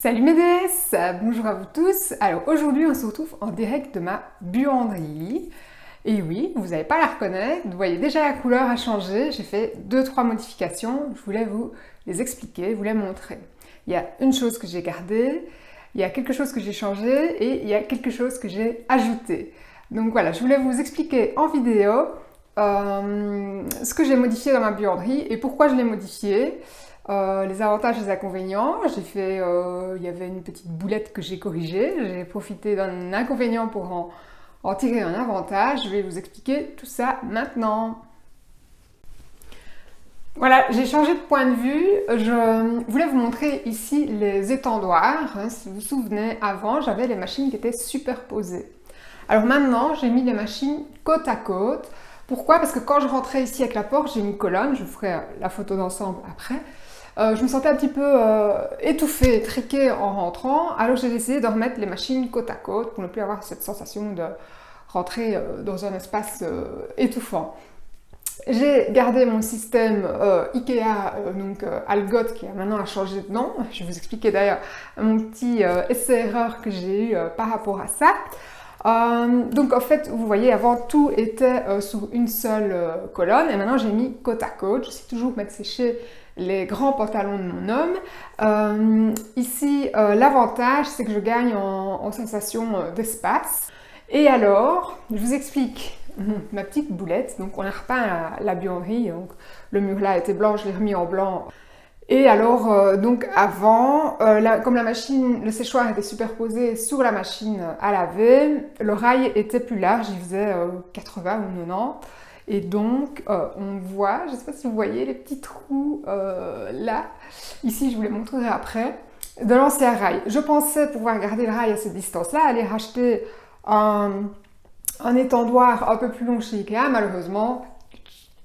Salut mes déesses, bonjour à vous tous. Alors aujourd'hui on se retrouve en direct de ma buanderie. Et oui, vous n'allez pas la reconnaître, vous voyez déjà la couleur a changé, j'ai fait 2-3 modifications, je voulais vous les expliquer, vous les montrer. Il y a une chose que j'ai gardée, il y a quelque chose que j'ai changé et il y a quelque chose que j'ai ajouté. Donc voilà, je voulais vous expliquer en vidéo ce que j'ai modifié dans ma buanderie et pourquoi je l'ai modifié. Les avantages et les inconvénients, il y avait une petite boulette que j'ai corrigée, j'ai profité d'un inconvénient pour en tirer un avantage, je vais vous expliquer tout ça maintenant. Voilà, j'ai changé de point de vue, je voulais vous montrer ici les étendoirs. Si vous vous souvenez, avant j'avais les machines qui étaient superposées. Alors maintenant j'ai mis les machines côte à côte. Pourquoi? Parce que quand je rentrais ici avec la porte, j'ai une colonne, je vous ferai la photo d'ensemble après. Je me sentais un petit peu étouffée, triquée en rentrant, alors j'ai décidé de remettre les machines côte à côte pour ne plus avoir cette sensation de rentrer dans un espace étouffant. J'ai gardé mon système Ikea, Algot, qui a maintenant changé de nom. Je vais vous expliquer d'ailleurs mon petit essai-erreur que j'ai eu par rapport à ça. Donc en fait, vous voyez, avant tout était sous une seule colonne et maintenant j'ai mis côte à côte. Je sais toujours mettre sécher les grands pantalons de mon homme. Ici, l'avantage, c'est que je gagne en sensation d'espace. Et alors, je vous explique ma petite boulette. Donc on a repeint la buanderie, donc le mur là était blanc, je l'ai remis en blanc. Et alors, donc avant, comme la machine, le séchoir était superposé sur la machine à laver, le rail était plus large, il faisait 80 ou 90. Et donc, on voit, je ne sais pas si vous voyez les petits trous là. Ici, je vous les montrerai après, de l'ancien rail. Je pensais pouvoir garder le rail à cette distance-là, aller racheter un étendoir un peu plus long chez Ikea. Malheureusement,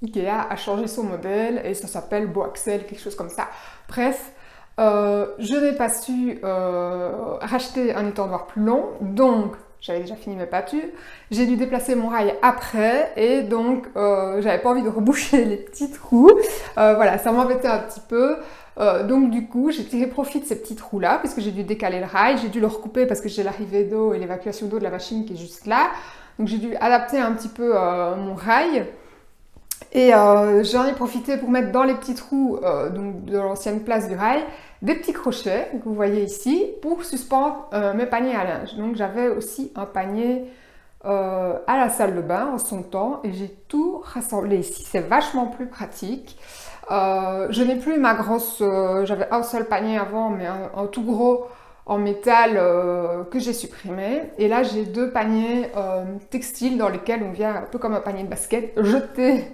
Ikea a changé son modèle et ça s'appelle Boaxel, quelque chose comme ça. Bref, je n'ai pas su racheter un étendoir plus long, donc j'avais déjà fini mes pâtures. J'ai dû déplacer mon rail après et donc j'avais pas envie de reboucher les petits trous. Voilà, ça m'embêtait un petit peu. Donc du coup, j'ai tiré profit de ces petits trous-là puisque j'ai dû décaler le rail, j'ai dû le recouper parce que j'ai l'arrivée d'eau et l'évacuation d'eau de la machine qui est juste là. Donc j'ai dû adapter un petit peu mon rail. Et j'en ai profité pour mettre dans les petits trous donc de l'ancienne place du rail des petits crochets que vous voyez ici pour suspendre mes paniers à linge. Donc j'avais aussi un panier à la salle de bain en son temps et j'ai tout rassemblé ici. C'est vachement plus pratique. Je n'ai plus ma grosse... j'avais un seul panier avant mais un tout gros en métal que j'ai supprimé. Et là j'ai deux paniers textiles dans lesquels on vient un peu comme un panier de basket jeter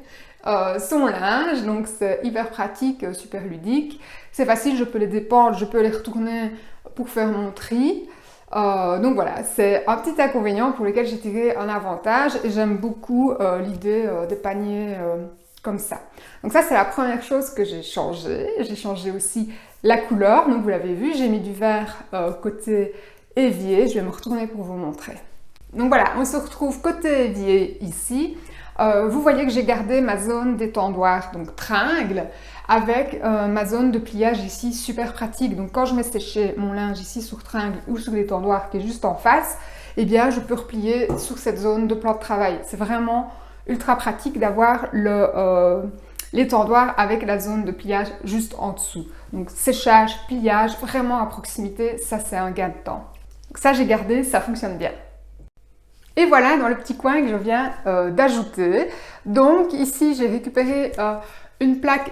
son linge, donc c'est hyper pratique, super ludique. C'est facile, je peux les dépendre, je peux les retourner pour faire mon tri. Donc voilà, c'est un petit inconvénient pour lequel j'ai tiré un avantage et j'aime beaucoup l'idée des paniers comme ça. Donc ça c'est la première chose que j'ai changé. J'ai changé aussi la couleur, donc vous l'avez vu, j'ai mis du vert côté évier. Je vais me retourner pour vous montrer. Donc voilà, on se retrouve côté évier ici. Vous voyez que j'ai gardé ma zone d'étendoir, donc tringle, avec ma zone de pliage ici, super pratique. Donc quand je mets sécher mon linge ici sur tringle ou sur l'étendoir qui est juste en face, eh bien je peux replier sur cette zone de plan de travail. C'est vraiment ultra pratique d'avoir l'étendoir avec la zone de pliage juste en dessous. Donc séchage, pliage, vraiment à proximité, ça c'est un gain de temps. Donc ça j'ai gardé, ça fonctionne bien. Et voilà dans le petit coin que je viens d'ajouter. Donc ici j'ai récupéré une plaque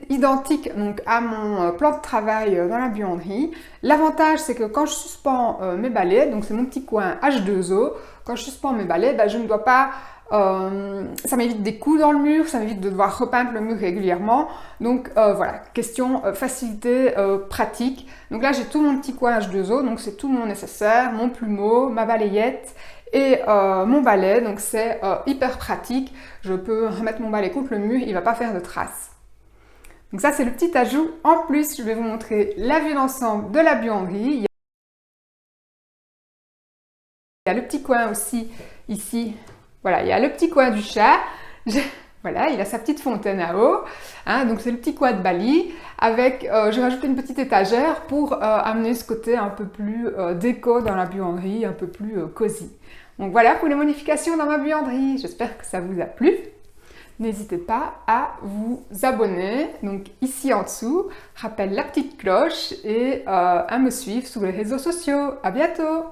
identique donc, à mon plan de travail dans la buanderie. L'avantage c'est que quand je suspends mes balais, donc c'est mon petit coin H2O, quand je suspends mes balais, ben, je ne dois pas... ça m'évite des coups dans le mur, ça m'évite de devoir repeindre le mur régulièrement. Donc voilà, question facilité, pratique. Donc là j'ai tout mon petit coin H2O, donc c'est tout mon nécessaire, mon plumeau, ma balayette et mon balai, donc c'est hyper pratique. Je peux remettre mon balai contre le mur, il ne va pas faire de traces. Donc ça c'est le petit ajout. En plus, je vais vous montrer la vue d'ensemble de la buanderie. Il y a le petit coin aussi ici. Voilà, il y a le petit coin du chat. Voilà, il a sa petite fontaine à eau, hein, donc c'est le petit quad Bali, avec, j'ai rajouté une petite étagère pour amener ce côté un peu plus déco dans la buanderie, un peu plus cosy. Donc voilà pour les modifications dans ma buanderie, j'espère que ça vous a plu. N'hésitez pas à vous abonner, donc ici en dessous, rappelle la petite cloche et à me suivre sur les réseaux sociaux. À bientôt!